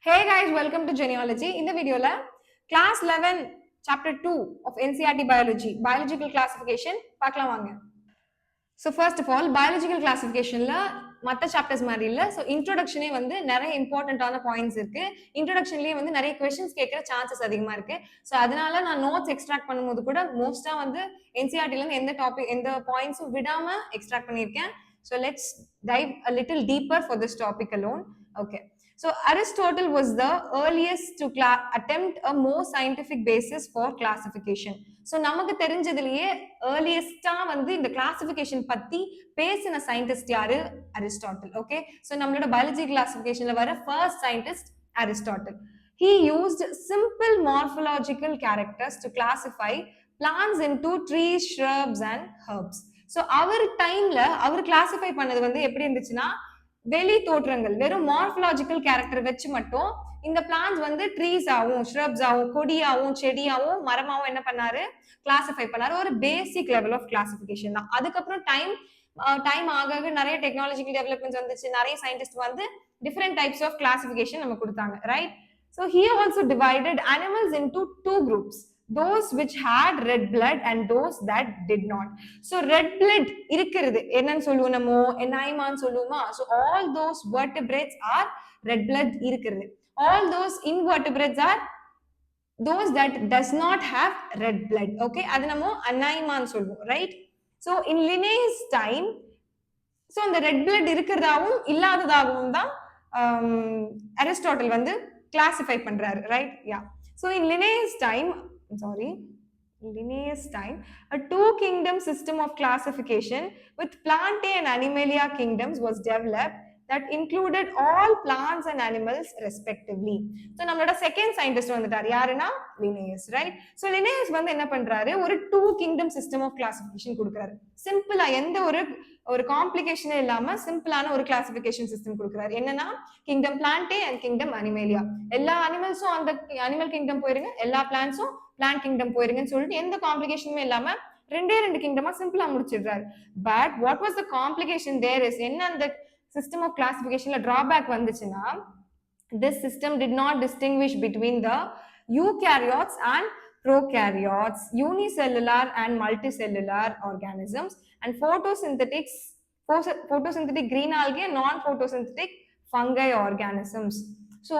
Hey guys, welcome to Genealogy. In the video, class 11, chapter 2 of NCERT Biology, biological classification, பார்க்கலாம் வாங்க. So first of all, biological classificationல மற்ற chapters மாதிரி இல்லை. So இன்ட்ரோடக்ஷனே வந்து நிறைய இம்பார்ட்டண்ட்டான பாயிண்ட்ஸ் இருக்கு. இன்ட்ரோடக்ஷன்லேயே வந்து நிறைய கொஸ்டின்ஸ் கேட்குற சான்சஸ் அதிகமாக இருக்கு. ஸோ அதனால நான் நோட்ஸ் எக்ஸ்ட்ராக்ட் பண்ணும்போது கூட மோஸ்டா வந்து என்சிஆர்டிலேருந்து எந்த டாபிக் எந்த பாயிண்ட்ஸும் விடாம எக்ஸ்ட்ராக்ட் பண்ணியிருக்கேன். So let's dive a little deeper for this topic alone. Okay. So Aristotle was the earliest to attempt a more scientific basis for classification. So நமக்கு தெரிஞ்சதுலயே earliest வந்து இந்த classification பத்தி பேசின scientist யாரு? Aristotle. Okay, so நம்மளோட biology classificationல வர first scientist Aristotle. He used simple morphological characters to classify plants into trees, shrubs and herbs. So அவர் டைம்ல அவர் classify பண்ணது வந்து எப்படி இருந்துச்சுன்னா வெளி தோற்றங்கள் வெறும் மார்பலாஜிக்கல் கேரக்டர் வச்சு மட்டும் இந்த பிளான்ஸ் வந்து ட்ரீஸ் ஆகும், ஷ்ரப்ஸ் ஆகும், கொடியாவும், செடியாவும், மரமாவும் என்ன பண்ணாரு? கிளாசிஃபை பண்ணாரு. ஒரு பேசிக் லெவல் ஆஃப் கிளாசிஃபிகேஷன் தான். அதுக்கப்புறம் டைம் ஆக நிறைய டெக்னாலஜிக்கல் டெவலப்மெண்ட்ஸ் வந்துச்சு. நிறைய சயின்டிஸ்ட் வந்து டிஃப்ரெண்ட் டைப்ஸ் ஆஃப் கிளாசிஃபிகேஷன் நம்ம கொடுத்தாங்க, right? So he also divided animals into two groups. Those which had red blood and those that did not. So red blood இருக்கிறது என்னன்னு சொல்லுவோம், நம்ம எனாய்மான்னு சொல்லுவோமா? So all those vertebrates are red blood இருக்கிறது. All those invertebrates are those that does not have red blood. Okay, அது நம்ம அனாய்மான்னு சொல்லுவோம், right? So in Linnaeus time, so அந்த red blood இருக்கிறதாவும் இல்லாததாகவும் தான் அரிஸ்டாட்டில் வந்து கிளாசிஃபை பண்றாரு, right? Yeah. So in Linnaeus time, a two-kingdom system of classification with Plantae and Animalia kingdoms was developed that included all plants and animals respectively. So நம்மளோட second scientist வந்துட்டார், யாருன்னா Linnaeus, right? So Linnaeus வந்து என்ன பண்றாரு? ஒரு two kingdom system of classification கொடுக்குறாரு. சிம்பிளா எந்த ஒரு காம்ப்ளிகேஷனே இல்லாம சிம்பிளான ஒரு கிளாசிஃபிகேஷன் சிஸ்டம் கொடுக்குறாரு. என்னன்னா kingdom Plantae and kingdom Animalia. எல்லா அனிமல்ஸும் அந்த அனிமல் கிங்டம் போயிருங்க, எல்லா பிளான்ஸும் பிளான்ட் கிங்டம் போயிருங்கன்னு சொல்லிட்டு எந்த காம்ப்ளிகேஷனுமே இல்லாம ரெண்டு கிங்டமா சிம்பிளா முடிச்சிடுறாரு. But what was the complication there is, என்ன அந்த system of classification drawback vanduchina, this system did not distinguish between the eukaryotes and prokaryotes, unicellular and multicellular organisms, and photosynthetic green algae and non-photosynthetic fungi organisms. So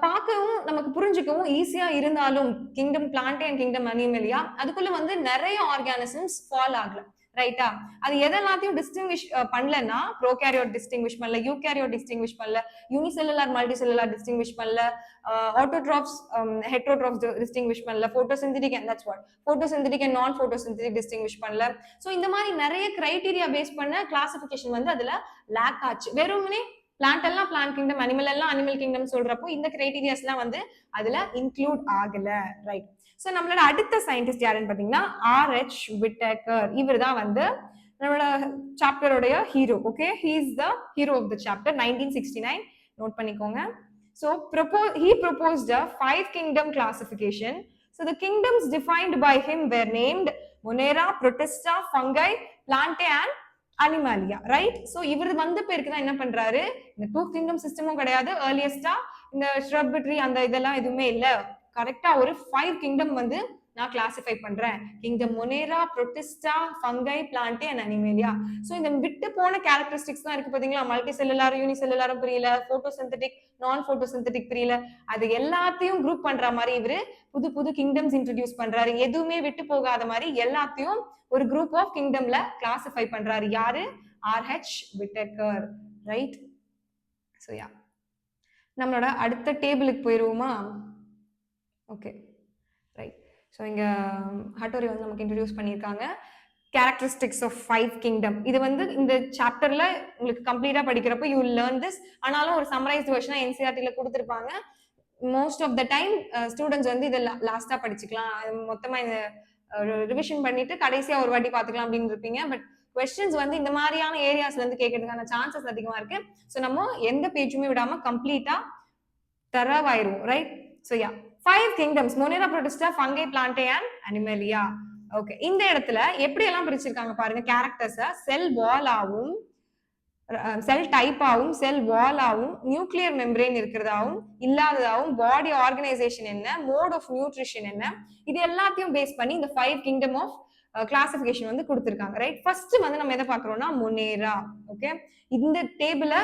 பார்க்கவும் நமக்கு புரிஞ்சுக்கவும் ஈஸியா இருந்தாலும் kingdom Plantae and kingdom Animalia அதுக்குள்ள வந்து நிறைய organisms fall ஆகல, ரைட்டா? அது எதெல்லாத்தையும் டிஸ்டிங்விஷ் பண்ணலன்னா ப்ரோகேரியோட் டிஸ்டிங்விஷ் பண்ணல, யூகேரியோட் டிஸ்டிங்விஷ் பண்ணல, யூனிசெல்லுலார் மல்டிசெல்லுலார் டிஸ்டிங்விஷ் பண்ணல, ஆட்டோட்ராப்ஸ் ஹெட்ரோட்ராப்ஸ் டிஸ்டிங்விஷ் பண்ணல, photosynthetic and that's what photosynthetic and நான் போட்டோசிந்தட்டிக் டிஸ்டிங்விஷ் பண்ணல. ஸோ இந்த மாதிரி நிறைய கிரைட்டீரியா பேஸ் பண்ண கிளாசிஃபிகேஷன் வந்து அதுல லேக் ஆச்சு. வெறுமனே பிளான்ட் எல்லாம் பிளான்ட் கிங்டம், அனிமல் எல்லாம் அனிமல் கிங்டம் சொல்றப்போ இந்த கிரைட்டீரியாஸ் எல்லாம் வந்து அதுல இன்க்ளூட் ஆகல, ரைட்? ஸோ நம்மளோட அடுத்த சயின்டிஸ்ட் யாருன்னு பாத்தீங்கன்னா R.H. Whittaker. இவர் தான் வந்து நம்மளோட சாப்டரோடைய hero. Okay, he is the hero of the chapter. 1969 note பண்ணிக்கோங்க. So he proposed a 5 kingdom classification. So the kingdoms defined by him were named Monera, Protista, Fungi, Plantae and Animalia, right? So இவர் வந்த பேருக்கு தான் என்ன பண்றாரு, இந்த two kingdom சிஸ்டமும் கிடையாது, ஏர்லியஸ்டா இந்த ஷ்ரப் ட்ரீ அந்த இதெல்லாம் எதுவுமே இல்ல, கரெக்டா ஒரு 5 கிங்டம் வந்து நான் கிளாசிஃபை பண்றேன். Kingdom மொனேரா, Protista, fungi, Plantae and Animalia. So இந்த விட்டு போன கேரக்டரிஸ்டிக்ஸ் தான் இருக்கு பாத்தீங்களா? மல்டி செல்லுலார், யூனிசெல்லுலாரும் புரியல, போட்டோசிந்தட்டிக், நான் போட்டோசிந்தட்டிக் புரியல, அது எல்லாத்தையும் குரூப் பண்ற மாதிரி இவரு புது கிங்டம்ஸ் இன்ட்ரோடியூஸ் பண்றாரு. எதுவுமே விட்டு போகாத மாதிரி எல்லாத்தையும் ஒரு குரூப் ஆஃப் கிங்டம்ல கிளாசிஃபை பண்றாரு. யாரு? R.H. Whittaker, right? ஸோ யா, நம்மளோட அடுத்த டேபிளுக்கு போயிருவோமா? Okay, right. ஸோ இங்க ஹட்டோரி வந்து நமக்கு இன்ட்ரடியூஸ் பண்ணியிருக்காங்க கேரக்டரிஸ்டிக்ஸ் ஆஃப் 5 கிங்டம். இது வந்து இந்த சாப்டர்ல உங்களுக்கு கம்ப்ளீட்டா படிக்கிறப்போ யூ வில் லேர்ன் திஸ். ஆனாலும் ஒரு சம்மரைஸ்ட் வெர்ஷனா என்சிஆர்டில கொடுத்துருப்பாங்க. Most of the time students வந்து இதை லாஸ்டா படிச்சுக்கலாம், மொத்தமா இந்த ரிவிஷன் பண்ணிட்டு கடைசியா ஒரு வாட்டி பாத்துக்கலாம் அப்படின்னு இருப்பீங்க. பட் கொஸ்டின்ஸ் வந்து இந்த மாதிரியான ஏரியாஸ்ல இருந்து கேட்கறதுக்கான சான்சஸ் அதிகமா இருக்கு. ஸோ நம்ம எந்த பேஜுமே விடாம கம்ப்ளீட்டா தரவாயிருவோம், right? So yeah, 5 kingdoms, Monera, Protista, Fungi, Plantae and Animalia. Okay, இந்த இடத்துல எப்படி எல்லாம் பிரிச்சிருக்காங்க பாருங்க கேரக்டர்ஸ. செல் வாலாவும் செல் டைப்பாகவும் செல் வாலாகவும் நியூக்ளியர் மெம்பரேன் இருக்கிறதாவும் இல்லாததாகவும் பாடி ஆர்கனைசேஷன் என்ன, மோட் ஆஃப் நியூட்ரிஷன் என்ன, இது எல்லாத்தையும் பேஸ் பண்ணி இந்த 5 கிங்டம் ஆஃப் கிளாசிபிகேஷன் வந்து கொடுத்துருக்காங்க. ரைட், ஃபர்ஸ்ட் வந்து நம்ம எதை பார்க்குறோம்னா மொனேரா. ஓகே, இந்த டேபிளை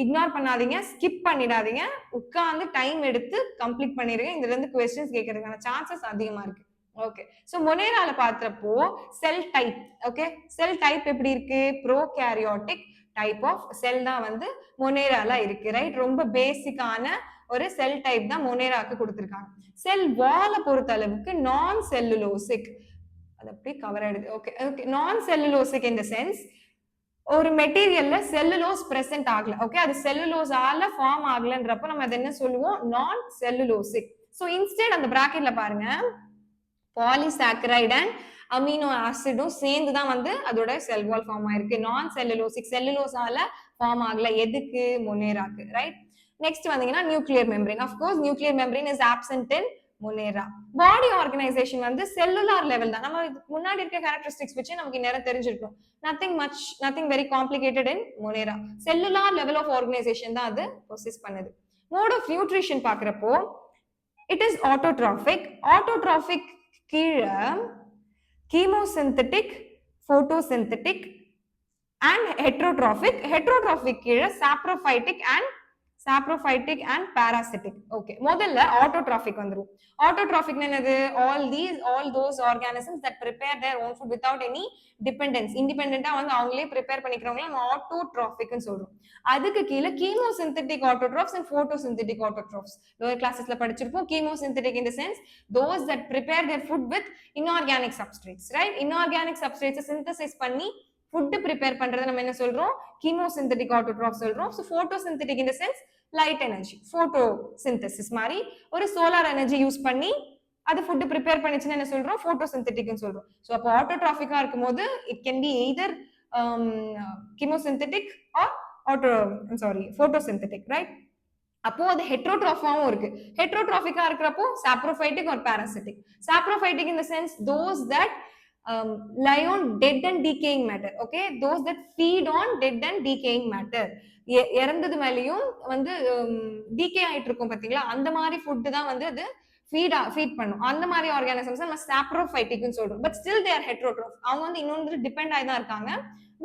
இக்னோர் பண்ணாதீங்க, ஸ்கிப் பண்ணிடாதீங்க, உட்காந்து டைம் எடுத்து கம்ப்ளீட் பண்ணிடுங்க. இதுல இருந்து கொஸ்டின்ஸ் கேட்கறதுக்கான சான்சஸ் அதிகமா இருக்கு. ஓகே, ஸோ மொனேரால பாக்குறப்போ செல் டைப். ஓகே, செல் டைப் எப்படி இருக்கு? ப்ரோகேரியாட்டிக் டைப் ஆஃப் செல் தான் வந்து மொனேரால இருக்கு. ரைட், ரொம்ப பேசிக்கான ஒரு செல் டைப் தான் மொனேராக்கு கொடுத்துருக்காங்க. செல் வால பொறுத்த அளவுக்கு நான் செல்லுலோசிக், அது அப்படியே கவர் ஆயிடுது. ஓகே ஓகே, நான் செல்லுலோசிக் இன் த சென்ஸ் ஒரு மெட்டீரியல்ல செல்லுலோஸ் பிரசன்ட் ஆகல. ஓகே, அது செல்லுலோஸால ஃபார்ம் ஆகலன்றப்ப நம்ம அதை என்ன சொல்லுவோம்? நான் செல்லுலோசிக். ஸோ இன்ஸ்டெட் அந்த பிராக்கெட்ல பாருங்க, பாலிசாக்கரைட் அண்ட் அமினோ ஆசிடும் சேர்ந்து தான் வந்து அதோட செல் வால் ஃபார்ம் ஆயிருக்கு. நான் செல்லுலோசிக், செல்லுலோஸால ஃபார்ம் ஆகல. எதுக்கு? மொனேராக்கு. ரைட், நெக்ஸ்ட் வந்தீங்கன்னா nuclear membrane. Of course nuclear membrane is absent in Monera. Body organisation வந்து செல்லுலார் லெவல் தான். நம்ம முன்னாடி இருக்க கேரக்டரிஸ்டிக்ஸ் வச்சு நமக்கு நேரம் தெரிஞ்சிருக்கும். Nothing very complicated in Monera. Cellular level of organisation தான் அது பொசஸ் பண்ணுது. மோட் ஆஃப் நியூட்ரிஷன் பாக்குறப்போ இட் இஸ் ஆட்டோட்ராபிக். ஆட்டோட்ராபிக் கீழே chemosynthetic, photosynthetic and heterotrophic. Heterotrophic கீழே சாப்ரோஃபைட்டிக் அண்ட் பாராசிட்டிக். ஓகே, முதல்ல ஆட்டோட்ராபிக் வந்துரும். ஆட்டோட்ராபிக் என்னது? All those organisms that prepare their own food without any dependence. இண்டிபெண்டன்ட்டா வந்து அவங்களே ப்ரிப்பேர் பண்ணிக்கிறவங்கள நம்ம ஆட்டோட்ராபிக்னு சொல்றோம். அதுக்கு கீழே chemosynthetic autotrophs and photosynthetic autotrophs lower கிளாஸஸ்ல படிச்சிருப்போம். Chemosynthetic in the sense those that prepare their food with inorganic substrates. right, inorganic substrates synthesize பண்ணி ஃபுட் ப்ரிப்பேர் பண்றதை நம்ம என்ன சொல்றோம்? கீமோசிந்தட்டிக் ஆட்டோட்ராப் சொல்றோம். So photosynthetic in the sense light energy, photo synthesis மாதிரி ஒரு சோலார் எனர்ஜி யூஸ் பண்ணி அது ஃபுட் ப்ரிப்பேர் பண்ணிச்சுன்னு என்ன சொல்றோம்? போட்டோசிந்தட்டிக்னு சொல்றோம். ஸோ அப்போ ஆட்டோட்ராபிக்கா இருக்கும்போது it can be either chemosynthetic or photosynthetic. Right, அப்போ அது ஹெட்ரோட்ராஃபாவும் இருக்கு. ஹெட்ரோட்ராபிக்கா இருக்கிறப்போ saprophytic or parasitic. Saprophytic in the sense those that lie on dead and decaying matter. okay, those that feed on dead and decaying matter. இறந்தது மேலேயும் வந்து decay ஆயிட்டு இருக்கும் பாத்தீங்களா, அந்த மாதிரி ஃபுட் தான் வந்து அது ஃபீட் பண்ணும். அந்த மாதிரி ஆர்கானிசம்ஸ் நம்ம சாப்ரோஃபைட்டிக்னு சொல்றோம். But still they are heterotroph. அவங்க வந்து இன்னொன்று டிபெண்ட் ஆகி தான் இருக்காங்க,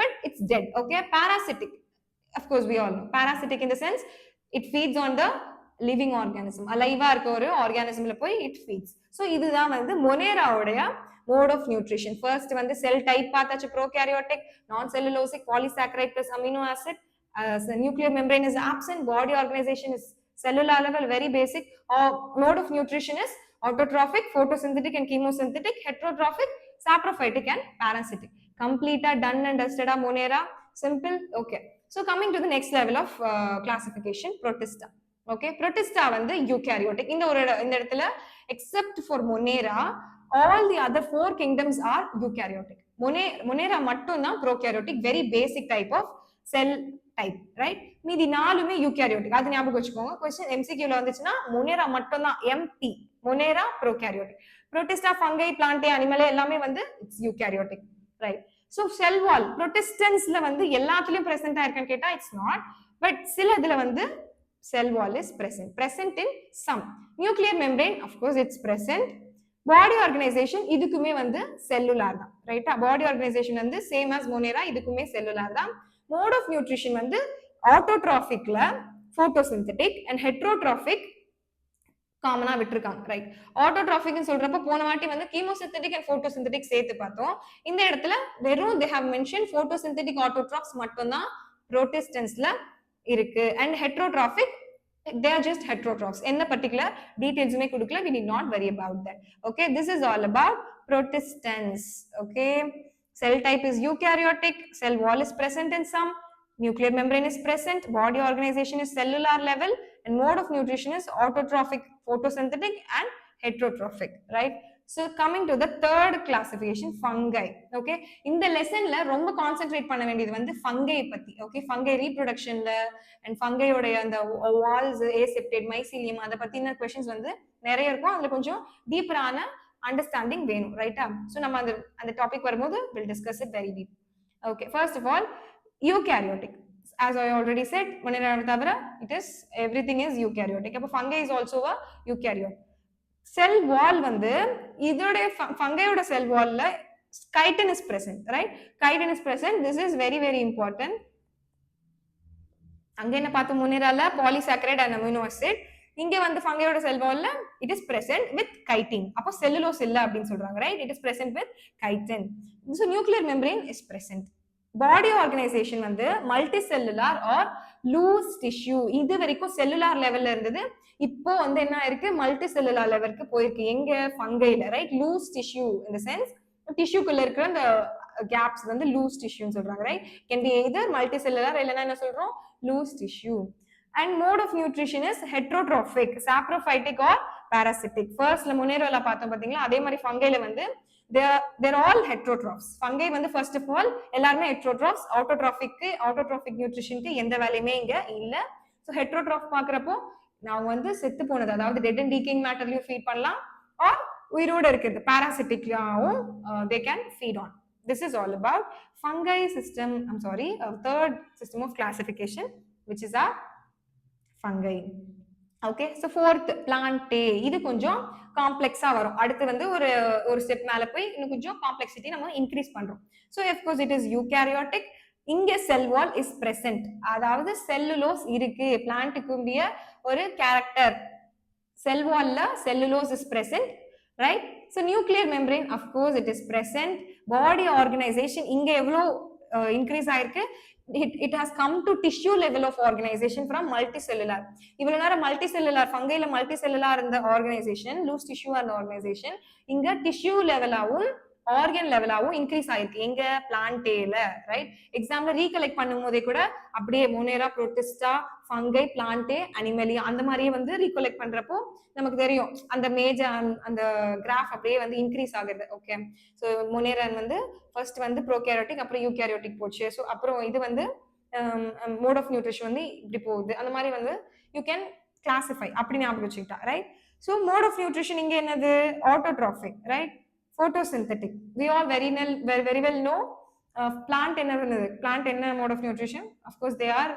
but it's dead. Okay, parasitic, of course we all know parasitic in the sense it feeds on the living organism. அலைவா இருக்க ஒரு ஆர்கானிசம்ல போய் it feeds. ஸோ இதுதான் வந்து மொனேராவுடைய mode of nutrition. First வந்து செல் டைப் பார்த்தாச்சு, prokaryotic, non-cellulosic, polysaccharide plus amino acid, nuclear membrane is absent, body organization is cellular level, very basic. Mode of nutrition is autotrophic, photosynthetic and chemosynthetic, heterotrophic, saprophytic and parasitic. Complete, done and dusted Monera. Simple. Okay, so coming to the next level of classification, Protista. Okay, Protista வந்து eukaryotic. இந்த இடத்துல except for Monera all the other 4 kingdoms are eukaryotic. Monera மட்டும் தான் prokaryotic, very basic type of cell type. right, மீதி நாலுமே eukaryotic. அது ஞாபகம் வச்சுக்கோங்க. question MCQ ல வந்துச்சுன்னா Monera மட்டும் தான் empty. Monera prokaryotic. Protista, fungi, plant, animal எல்லாமே வந்து it's eukaryotic. right, so cell wall protistans-ல வந்து எல்லாத்துலயும் present ஆயிருக்கான்னு கேட்டா it's not, but சில இதுல வந்து cell wall is present in some. Nuclear membrane, of course it's present. Body organization இதுக்குமே வந்து செல்லுலார் தான். ரைட்டா, பாடி ஆர்கனைசேஷன் வந்து சேம் as மொனேரா, இதுக்குமே செல்லுலார் தான். மோட் ஆஃப் நியூட்ரிஷன் வந்து ஆட்டோட்ராபிக்ல போட்டோசிந்தட்டிக் அண்ட் ஹெட்ரோட்ராபிக் காமனா விட்டுருக்காங்க. ரைட், ஆட்டோட்ராபிக்னு சொல்றப்ப போன வாட்டி வந்து கீமோசிந்தட்டிக் அண்ட் போட்டோசிந்தட்டிக் சேர்த்து பார்த்தோம். இந்த இடத்துல வெறும் they have mentioned photosynthetic autotrophs மட்டும் தான் புரோட்டிஸ்டன்ஸ்ல இருக்கு. And heterotrophic they are just heterotrophs. In the particular details me kudukla, we need not worry about that. okay, this is all about protistans. okay, cell type is eukaryotic, cell wall is present in some, nuclear membrane is present, body organization is cellular level, and mode of nutrition is autotrophic, photosynthetic and heterotrophic. right, so coming to the third classification, fungi. okay, இந்த லெசன்ல ரொம்ப concentrate பண்ண வேண்டியது வந்து fungi பத்தி. Okay, fungi ரீப்ரொடக்ஷன்ல and ஃபங்கையோட அந்த Waals, aseptate, mycelium, அதை பத்தின questions வந்து நிறைய இருக்கும். அதுல கொஞ்சம் டீப்பரான அண்டர்ஸ்டாண்டிங் வேணும். ரைட்டா, ஸோ நம்ம அந்த டாபிக் வரும்போது will discuss it very deep. Okay, first of all eukaryotic. as I already said, it is everything is eukaryotic. அப்ப fungi is also a eukaryote. Cell wall வந்து இதோட fungi-யோட cell wall-ல chitin is present, right? Chitin is present. This is very very important. அங்க என்ன பார்த்தோம் முன்னிரால polysaccharide and amino acid. இங்க வந்து fungi-யோட cell wall-ல it is present with chitin. அப்போ cellulose இல்ல அப்படினு சொல்றாங்க, right? It is present with chitin. So nuclear membrane is present. Body organisation வந்து multicellular or loose tissue. இது வரைக்கும் செல்லுலார் லெவல்ல இருந்தது, இப்போ வந்து என்ன இருக்கு, மல்டி செல்லுலார் லெவலுக்கு போயிருக்கு. எங்க ஃபங்கைல, right? Loose tissue in the sense டிஷ்யூக்குள்ள இருக்கிற அந்த கேப்ஸ் வந்து லூஸ் டிஷ்யூன்னு சொல்றாங்க, right? Can be either multi cellular இல்லைன்னா என்ன சொல்றோம், loose tissue. And mode of nutrition is heterotrophic, saprophytic or parasitic. ஃபர்ஸ்ட்ல முனேரோல பார்த்தோம் பாத்தீங்களா, அதே மாதிரி ஃபங்கைல வந்து they're all heterotrophs. Fungi வந்து first of all எல்லாரும் heterotrophs. autotrophic nutritionக்கு எந்த வேலையுமே இங்க இல்ல. So heterotroph பார்க்கறப்போ நான் வந்து செத்து போனது, அதாவது dead and decaying matterலயும் feed பண்ணலாம், or உயிரோட இருக்கிறது parasiticலாவும் they can feed on. This is all about fungi system. Third system of classification, which is our fungi. Okay, so fourth Plantae. இது கொஞ்சம் காம்ப்ளெக்ஸா வரும். அடுத்து வந்து ஒரு ஸ்டெப் மேல போய் இன்னும் கொஞ்சம் காம்ப்ளெக்சிட்டி நம்ம இன்க்ரீஸ் பண்றோம். So of course it is eukaryotic. இங்க செல் வால் இஸ் பிரசன்ட், அதாவது செல்லுலோஸ் இருக்கு. பிளான்ட்டுக்குரிய ஒரு கேரக்டர், செல் வால்ல cellulose is present, right? So nuclear membrane of course it is present. Body organisation இங்க எவ்வளோ இன்க்ரீஸ் ஆயிருக்கு, it has come to tissue level of organization from multicellular. இவ்வளவு நேரம் multicellular ஃபங்கைல multicellular இந்த ஆர்கனைசேஷன், லூஸ் டிஷ்யூ அந்த ஆர்கனைசேஷன் இங்க tissue லெவலாவும் organ லெவலாவும் increase ஆயிருக்கு. எங்க பிளான்டேல, ரைட்? எக்ஸாம்பிள் ரீகலெக்ட் பண்ணும் போதே கூட அப்படியே Monera, Protista, fungi, Plantae, Animalia அந்த மாதிரியே வந்து ரீகலெக்ட் பண்றப்போ நமக்கு தெரியும் அந்த மேஜர் அந்த கிராஃப் அப்படியே வந்து இன்க்ரீஸ் ஆகுது. ஓகே, ஸோ மொனேரன் வந்து ஃபர்ஸ்ட் வந்து ப்ரோகேரியோட்டிக், அப்புறம் யூகேரியோட்டிக் போச்சு. ஸோ அப்புறம் இது வந்து மோட் ஆஃப் நியூட்ரிஷன் வந்து இப்படி போகுது. அந்த மாதிரி வந்து யூ கேன் கிளாசிஃபை, அப்படி ஞாபகம் வச்சுக்கிட்டா, right? So mode of nutrition இங்க என்னது, autotrophic, right? photosynthetic. We all very well know plant என்ன plant என்ன mode of nutrition. Of course they are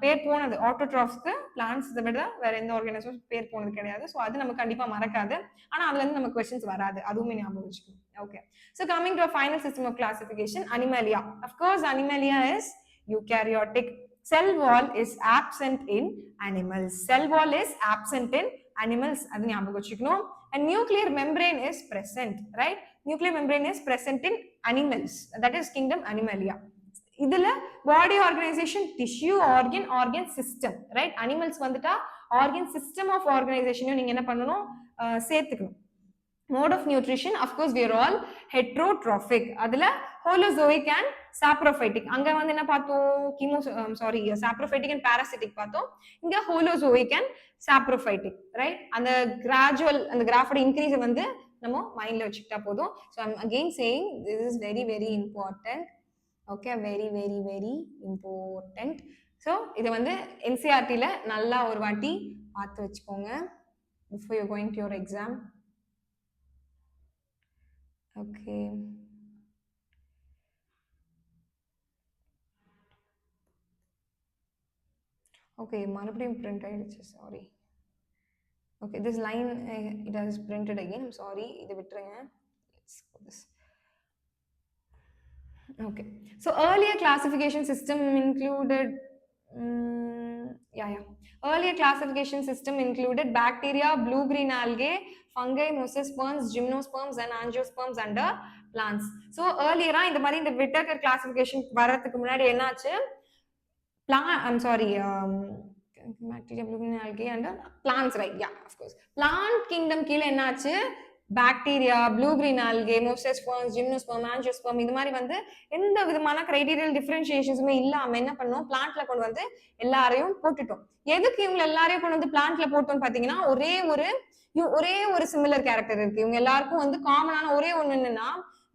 பேர் போனது ஆட்டோட்ராஃப்ஸ்க்கு, பிளான்ட்ஸ் விட வேற எந்த ஆர்கானிசம் பேர் போனது கிடையாது. ஸோ அது நமக்கு கண்டிப்பா மறக்காது, ஆனா அதுல இருந்து நமக்கு கொஸ்டின்ஸ் வராது, அதுவுமே ஞாபகம் வச்சுக்கணும். Okay, so coming to final system of classification, Animalia. Of course Animalia is eukaryotic. Cell wall is absent in animals. Cell wall is absent in animals, அது ஞாபகம் வச்சுக்கணும். And nuclear membrane is present, right? Nuclear membrane is present in animals, that is kingdom Animalia. இதுல body organization, tissue, organ system, right? Animals வந்துட்டா organ system of organization நீங்க என்ன பண்ணணும், சேர்த்துக்கணும். Mode of nutrition, of course we are all heterotrophic. அதுல holozoic and saprophytic. அங்க வந்து என்ன பார்த்தோம், saprophytic and parasitic பார்த்தோம். இங்க holozoic and saprophytic, right? அந்த gradual அந்த கிராஃபோட இன்க்ரீஸ் வந்து நம்ம மைண்ட்ல வச்சுக்கிட்டா போதும். So I'm again saying this is very very important. Okay, very very very important. So இத வந்து NCERT ல நல்லா ஒரு வாட்டி பார்த்து வச்சுக்கோங்க before you're going to your exam. Okay. Okay, மறுபடியும் print ஆயிடுச்சு, sorry. Okay, this line it has printed again, I'm sorry, இதை விட்டுருங்க. Let's go this. Okay, so earlier classification system included earlier classification system included bacteria, blue green algae, fungi, mosasperms, gymnosperms and angiosperms under plants. So earlier இந்த மாதிரி இந்த Whittaker classification வரதுக்கு முன்னாடி என்னாச்சு, bacteria, blue green algae and plants, right? Yeah, of course. Plant kingdom கீழ என்னாச்சு, bacteria, blue green algae, மோசஸ்பர்ம்ஸ், ஜிம்னோஸ்பர்ம், ஆஞ்சியோஸ்பர்ம் இந்த மாதிரி வந்து எந்த விதமான கிரைட்டீரியல் டிஃபரன்ஷியேஷன்ஸுமே இல்லாம என்ன பண்ணோம், பிளான்ட்ல கொண்டு வந்து எல்லாரையும் போட்டுட்டோம். எதுக்கு இவங்க எல்லாரையும் கொண்டு வந்து பிளான்ட்ல போட்டோம்னு பாத்தீங்கன்னா, ஒரே ஒரு சிமிலர் கேரக்டர் இருக்கு. இவங்க எல்லாருக்கும் வந்து காமனான ஒரே ஒண்ணு என்னன்னா,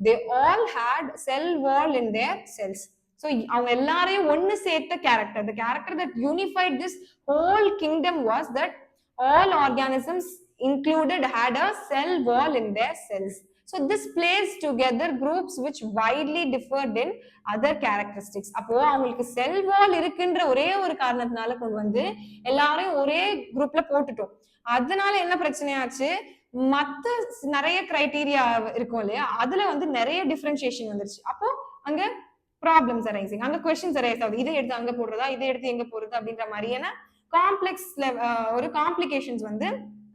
they all had cell wall in their cells. So அவங்க எல்லாரையும் ஒன்னு சேர்த்த character, the character that unified this whole kingdom was that all organisms included had a cell wall in their cells. So this plays together groups which widely differed in other characteristics. அப்போ அவங்களுக்கு செல் வால் இருக்குன்ற ஒரே ஒரு காரணத்தினால கொண்டு வந்து எல்லாரையும் ஒரே குரூப்ல போட்டுட்டோம். அதனால என்ன பிரச்சனையாச்சு, மத்த நிறைய கிரைட்டீரியா இருக்கும் இல்லையா, அதுல வந்து நிறைய டிஃபரன்சியேஷன் வந்துருச்சு. அப்போ அங்க ப்ராப்ளம்ஸ் அரைசிங், அங்க கொஸ்டின்ஸ் அரைஸ் ஆகுது. இதை எடுத்து அங்க போடுறதா, இதை எடுத்து எங்க போடுறது அப்படின்ற மாதிரியான காம்ப்ளெக்ஸ் ஒரு காம்ப்ளிகேஷன்ஸ் வந்து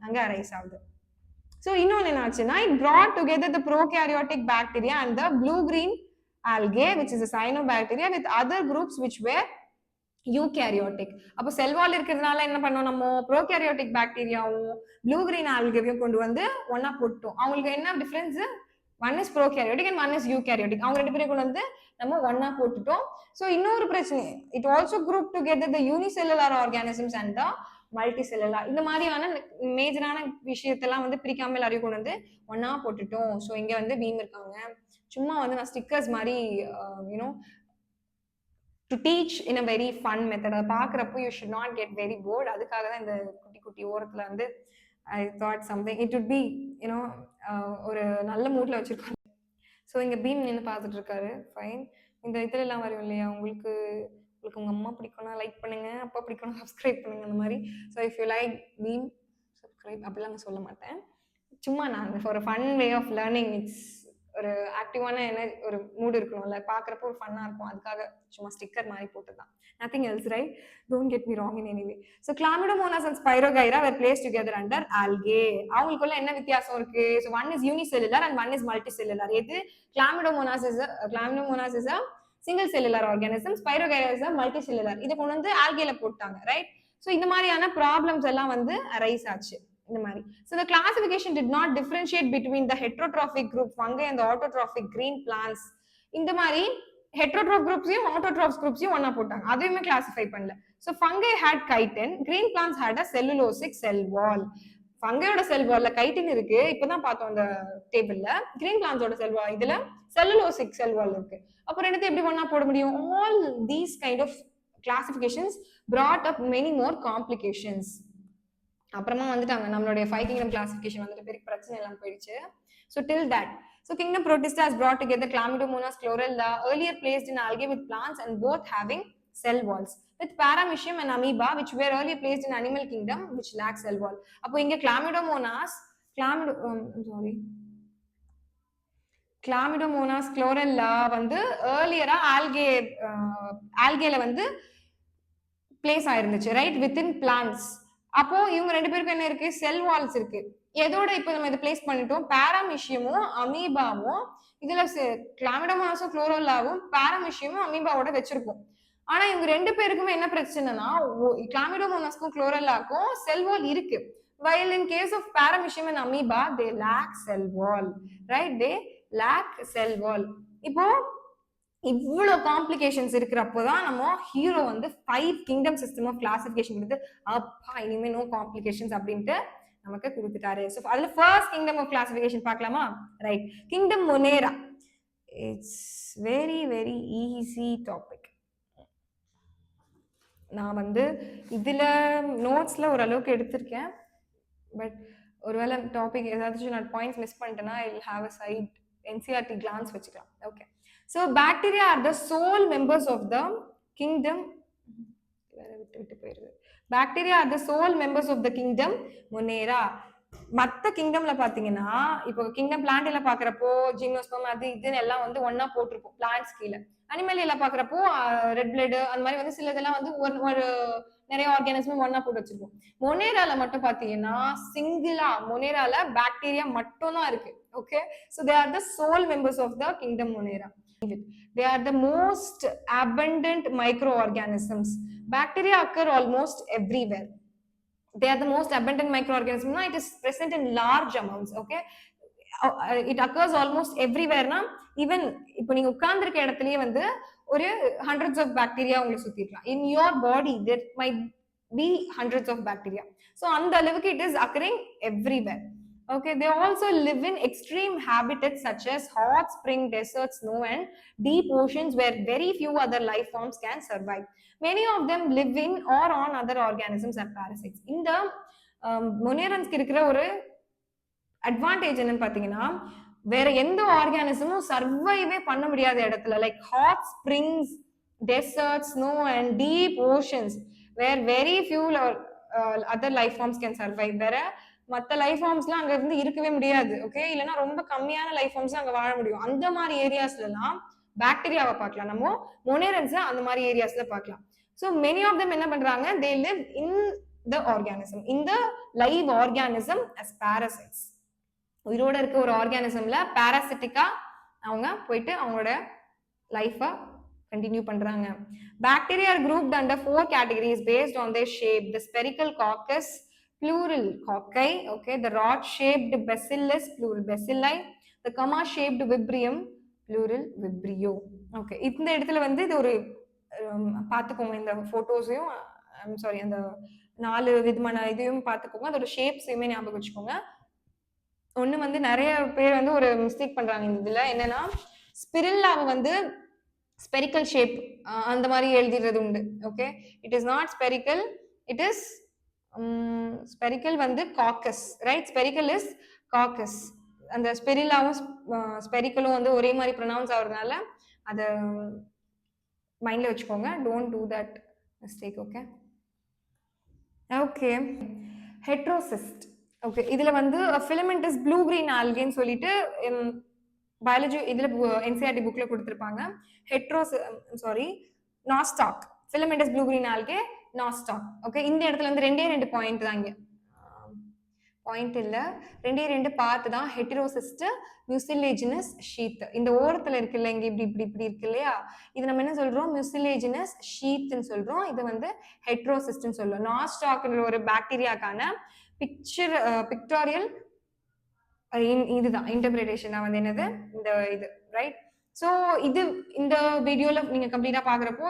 அங்க அரைஸ் ஆகுது. ஸோ இன்னொன்று என்னாச்சுன்னா, it brought together the prokaryotic bacteria and the blue-green algae, which is a cyanobacteria, with other groups which were eukaryotic. அப்போ செல்வால் இருக்கிறதுனால என்ன பண்ணோம், நம்ம ப்ரோகேரியோட்டிக் பாக்டீரியாவும் ப்ளூ கிரீன் ஆல்கேவையும் கொண்டு வந்து ஒன்னா போட்டோம். அவங்களுக்கு என்ன difference, one is prokaryotic and one is eukaryotic. அவங்க ரெண்டு பேரும் கொண்டு வந்து நம்ம ஒன்னா போட்டுட்டோம். ஸோ இன்னொரு பிரச்சனை, it also group together the unicellular organisms and the multi cellular. இந்த மாதிரியான மேஜரான விஷயத்தெல்லாம் வந்து பிரிக்காம எல்லாரையும் கொண்டு வந்து ஒன்னா போட்டுட்டோம். ஸோ இங்க வந்து பீம் இருக்காங்க, சும்மா வந்து நான் ஸ்டிக்கர்ஸ் மாதிரி you know to teach in a very fun method. அதை பார்க்குறப்போ you should not get very bored. அதுக்காக தான் இந்த குட்டி குட்டி ஓரத்தில் வந்து I thought something it would be ஒரு நல்ல மூட்ல வச்சிருக்காங்க. ஸோ இங்கே பீம் நின்று பார்த்துட்டு இருக்காரு, ஃபைன். இந்த இதுல எல்லாம் வரும் இல்லையா, உங்களுக்கு உங்க அம்மா பிடிக்கும்னா லைக் பண்ணுங்க, அப்பா பிடிக்கும்னா சப்ஸ்கிரைப் பண்ணுங்க, அந்த மாதிரி. So if you like beam subscribe அப்படிலாம் நான் சொல்ல மாட்டேன், சும்மா நான் for a fun way of learning. It's ஒரு ஆக்டிவான ஒரு மூடு இருக்கணும்ல, பார்க்குறப்போ ஒரு ஃபன்னாக இருக்கும், அதுக்காக சும்மா ஸ்டிக்கர் மாதிரி போட்டுதான், nothing else, right? Don't get me wrong in anyway. So Chlamydomonas and Spirogyra were placed together under algae. அவங்களுக்குள்ள என்ன வித்தியாசம் இருக்கு? So one is unicellular and one is multi cellular. எது? Chlamydomonas is a single cellular organism, Spirogyra is a multi cellular. இதை கொண்டு வந்து ஆல்கேல போட்டாங்க, right? So இந்த மாதிரியான ப்ராப்ளம்ஸ் எல்லாம் வந்து அரைஸ் ஆச்சு இந்த மாதிரி. So the classification did not differentiate between the heterotrophic group fungi and the autotrophic green plants. இந்த மாதிரி heterotroph groups-ஐயும் autotroph groups-ஐயும் ஒண்ணா போட்டாங்க, அதையுமே கிளாசிஃபை பண்ணல. So fungi had chitin, green plants had a cellulosic cell wall. ஃபங்கையோட செல் வால்ல கைட்டின் இருக்கு, இப்பதான் பார்த்தோம் அந்த டேபிள்ல. கிரீன் பிளான்ஸோட செல் வால் இதுல செல்லுலோசிக் செல் வால் இருக்கு. அப்போ ரெண்டுத்தையும் எப்படி ஒண்ணா போட முடியும்? All these kind of classifications brought up many more complications. அப்புறமா வந்துட்டாங்க நம்மளுடைய 5 kingdom கிளாசிஃபிகேஷன் வந்துட்டு பெரிய பிரச்சனை எல்லாம் போயிடுச்சு. So till that, so kingdom Protista has brought together Chlamydomonas, chlorella, earlier placed in algae with plants and both having cell walls, with Paramecium and Amoeba, which were earlier placed in animal kingdom, which lack cell wall. அப்போ இங்க Chlamydomonas, chlorella வந்து earlier ஆல்கேல வந்து place ஆயிருந்துச்சு, right, within plants. அப்போ இவங்க ரெண்டு பேருக்கு என்ன இருக்கு? செல் வால்ஸ் இருக்கு. எதோட இப்போ நம்ம இதை பிளேஸ் பண்ணிட்டோம்? பாராமிஷியமும் அமீபாவும், இதுல கிளாமிடோமோனாஸும் குளோரெல்லாவும் பாராமிஷியமும் அமீபாவோட வச்சிருக்கோம். ஆனா இவங்க ரெண்டு பேருக்குமே என்ன பிரச்சனைனா, கிளாமிடோமோனாஸ்க்கும் குளோரெல்லாக்கும் செல் வால் இருக்கு. while in case of paramecium and amoeba they lack cell wall, right? They lack cell wall. இப்போ இவ்வளோ காம்ப்ளிகேஷன்ஸ் இருக்கிறப்போதான் நம்ம ஹீரோ வந்து 5 கிங்டம் சிஸ்டம் ஆஃப் கிளாசிஃபிகேஷன் கொடுத்து, அப்பா இனிமே நோ காம்ப்ளிகேஷன்ஸ் அப்படின்ட்டு நமக்கு கொடுத்துட்டாரு. ஸோ அதுல ஃபர்ஸ்ட் கிங்டம் ஆஃப் கிளாசிஃபிகேஷன் பார்க்கலாமா? Right, kingdom மொனேரா. It's very very easy topic. நான் வந்து இதுல நோட்ஸ்ல ஓரளவுக்கு எடுத்திருக்கேன், பட் ஒருவேளை டாபிக் ஏதாச்சும் நான் பாயிண்ட்ஸ் மிஸ் பண்ணிட்டேன்னா I will have a side NCERT glance வச்சுக்கலாம். Okay, so bacteria are the sole members of the kingdom. Bacteria are the sole members of the kingdom Monera. மற்ற கிங்டம்ல பாத்தீங்கன்னா, இப்போ கிங்டம் பிளான்ட்ல பாக்குறப்போ gymnosperm அது இதுன்னு எல்லாம் வந்து ஒன்னா போட்டிருப்போம் பிளான்ட்ஸ் கீழே. அனிமல்ல பாக்குறப்போ ரெட் பிளட் அந்த மாதிரி வந்து சில இதெல்லாம் வந்து ஒரு நிறைய ஆர்கானிசம் ஒன்னா போட்டு வச்சிருப்போம். மொனேரால மட்டும் பாத்தீங்கன்னா சிங்கிளா மொனேரால பாக்டீரியா மட்டும் தான் இருக்கு. Okay, so they are the sole members of the kingdom Monera. They are the most abundant microorganisms. Bacteria occur almost everywhere. They are the most abundant microorganisms. It is present in large amounts. Okay, it occurs almost everywhere. Na even இப்போ நீங்க உட்கார்ந்திருக்க இடத்துலயே வந்து ஒரு hundreds of bacteria உங்களுக்கு சுத்தி இருக்கலாம். In your body there might be hundreds of bacteria. So அந்த அளவுக்கு it is occurring everywhere. Okay, they also live in extreme habitats such as hot spring, deserts, snow and deep oceans where very few other life forms can survive. Many of them live in or on other organisms and parasites. இந்த மொனேரன்ஸ்க்கு இருக்கிற ஒரு advantage என்னன்னு பாத்தீங்கன்னா, வேற எந்த ஆர்கானிசமும் சர்வைவே பண்ண முடியாத இடத்துல, like hot springs, desert, snow and deep oceans where very few other life forms can survive. வேற மற்ற லைஃப் ஃபார்ம்ஸ்லாம் அங்க இருந்து இருக்கவே முடியாது. ஓகே, இல்லைன்னா ரொம்ப கம்மியான லைஃப் ஃபார்ம்ஸ் அங்க வாழ முடியும். அந்த மாதிரி ஏரியாஸ்ல எல்லாம் பாக்டீரியாவை பார்க்கலாம். நம்ம மொனேரன்ஸ் அந்த மாதிரி ஏரியாஸ்ல பார்க்கலாம். ஸோ மெனி ஆஃப் தெம் என்ன பண்றாங்க, they live in the organism, in the live organism as parasites. உயிரோட இருக்க ஒரு ஆர்கானிசம்ல பாராசிட்டிக்கா அவங்க போயிட்டு அவங்களோட லைஃபை கண்டினியூ பண்றாங்க. Bacteria are grouped under 4 categories based on their shape: the spherical coccus, plural cocci, okay, the rod shaped bacillus, plural bacilli, the comma shaped vibrium, plural vibrio. Okay, இந்த இடத்துல வந்து இது ஒரு பார்த்துக்கோங்க, இந்த போட்டோஸையும் சாரி அந்த 4 விதமான இதையும் பார்த்துக்கோங்க, அதோட ஷேப்ஸையுமே ஞாபகம் வச்சுக்கோங்க. ஒன்று வந்து நிறைய பேர் வந்து ஒரு மிஸ்டேக் பண்றாங்க இந்த இதில், என்னன்னா ஸ்பிரில்லாவை வந்து ஸ்பெரிக்கல் ஷேப் அந்த மாதிரி எழுதிடுறது உண்டு. Okay, it is not spherical, it is spherical வந்து coccus, right? Spherical is coccus. அந்த ஸ்பெரில்லாவும் ஸ்பெரிக்கலும் வந்து ஒரே மாதிரி ப்ரொனவுன்ஸ் ஆகுறதுனால அதை மைண்ட்ல வச்சுக்கோங்க. Don't do that mistake. Okay okay heterocyst. Okay, இதுல வந்து ஃபிலமெண்டஸ் ப்ளூ கிரீன் ஆல்கேன்னு சொல்லிட்டு பயாலஜி இதுல என்சிஆர்டி புக்ல கொடுத்துருப்பாங்க. Nasdaq, filamentous blue green algae, Nasdaq. Okay, இந்த இடத்துல வந்து 2 பாயிண்ட் தான், இங்க பாயிண்ட் இல்ல, 2 பார்த்து தான். ஹெட்டிரோசிஸ்ட், மியூசிலேஜினஸ் ஷீத். இந்த ஓரத்துல இருக்குல்ல, இங்க இப்படி இப்படி இப்படி இருக்கு இல்லையா, இது நம்ம என்ன சொல்றோம், மியூசிலேஜினஸ் ஷீத்னு சொல்றோம். இது வந்து ஹெட்ரோசிஸ்ட்னு சொல்றோம். நாஸ்டாக்ன்ற ஒரு பாக்டீரியாக்கான பிக்டோரியல் இதுதான் இன்டர்பிரேஷன் தான் வந்து என்னது இந்த இது, ரைட்? ஸோ இது இந்த வீடியோல நீங்க கம்ப்ளீட்டா பாக்குறப்போ,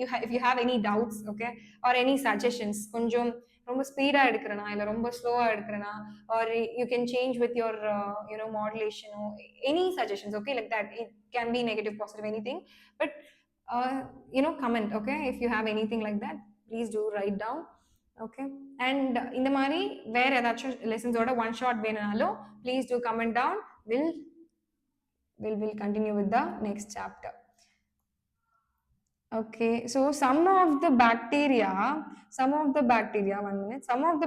if you have any doubts, okay, or any suggestions, கொஞ்சம் ரொம்ப ஸ்பீடா எடுக்கிறனா இல்ல ரொம்ப ஸ்லோவா எடுக்கிறனா, or you can change with your you know modulation, any suggestions, okay, like that. It can be negative, positive, anything, but you know comment. Okay, if you have anything like that, please do write down. Okay, and இந்த மாதிரி வேற ஏதாச்சும் லெசன்ஸோட one shot வேணும்னாலும் please do comment down. We'll continue with the next chapter. Okay, so some of the bacteria, 1 minute, some of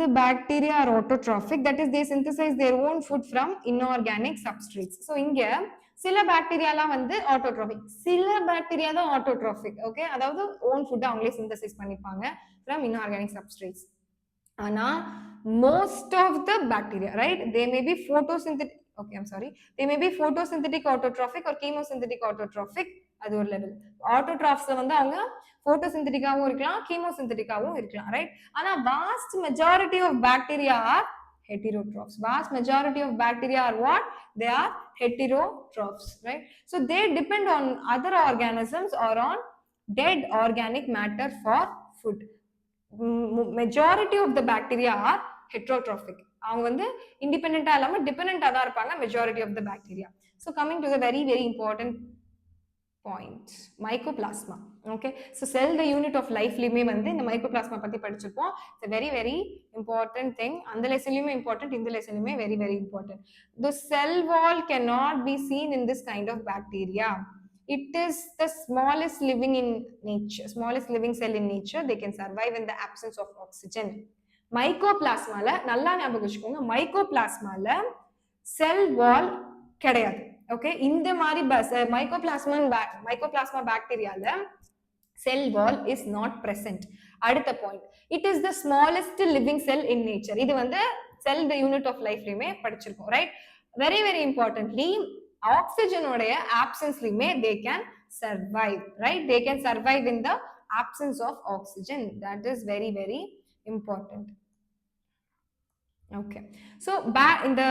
the bacteria are autotrophic, that is they synthesize their own food from inorganic substrates. So இங்க சில பாக்டீரியாலாம் வந்து autotrophic, சில bacteria தான் autotrophic. Okay, அதாவது own food அவங்களே synthesis பண்ணிப்பாங்க from inorganic சப்ஸ்ட்ரேட்ஸ். ஆனா most of the bacteria, right, they may be photosynthetic, okay, I'm sorry, they may be photosynthetic autotrophic or chemosynthetic autotrophic. அது ஒரு லெவல். ஆட்டோட்ராஃப்ஸ்ல வந்து அவங்க photosynthetic-ஆவும் இருக்கலாம், chemosynthetic-ஆவும் இருக்கலாம், ரைட்? ஆனா vast majority of bacteria are heterotrophs. Vast majority of bacteria are what? They are heterotrophs, right? So they depend on other organisms or on dead organic matter for food. Majority of the bacteria are heterotrophic. அவங்க வந்து இண்டிபெண்டா இல்லாம டிபெண்டா தான் இருப்பாங்க majority of the bacteria. So coming to the very very important point, mycoplasma. Okay, so cell the unit of life லியுமே வந்து இந்த mycoplasma பத்தி படிச்சிருப்போம். It's a very very important thing. அந்த லெசன்லயுமே important, இந்த லெசன்லயுமே very very important. The cell wall cannot be seen in this kind of bacteria. It is the smallest living in nature, smallest living cell in nature. They can survive in the absence of oxygen. மைக்கோபிளாஸ்மால நல்லா ஞாபகம் வச்சுக்கோங்க, மைக்கோபிளாஸ்மால செல் வால் கிடையாது. ஓகே, இந்த மாதிரி Mycoplasma பாக்டீரியால cell wall is not present. அடுத்த point, it is the smallest living cell in nature. இது வந்து செல் த யூனிட் ஆஃப் லைஃப்லயுமே படிச்சிருக்கோம், ரைட்? வெரி வெரி இம்பார்ட்டன்ட்லி, ஆக்சிஜனுடைய ஆப்சன்ஸ்லயுமே they can survive, right? They can survive in the absence of oxygen. That is very very important. Okay, so in the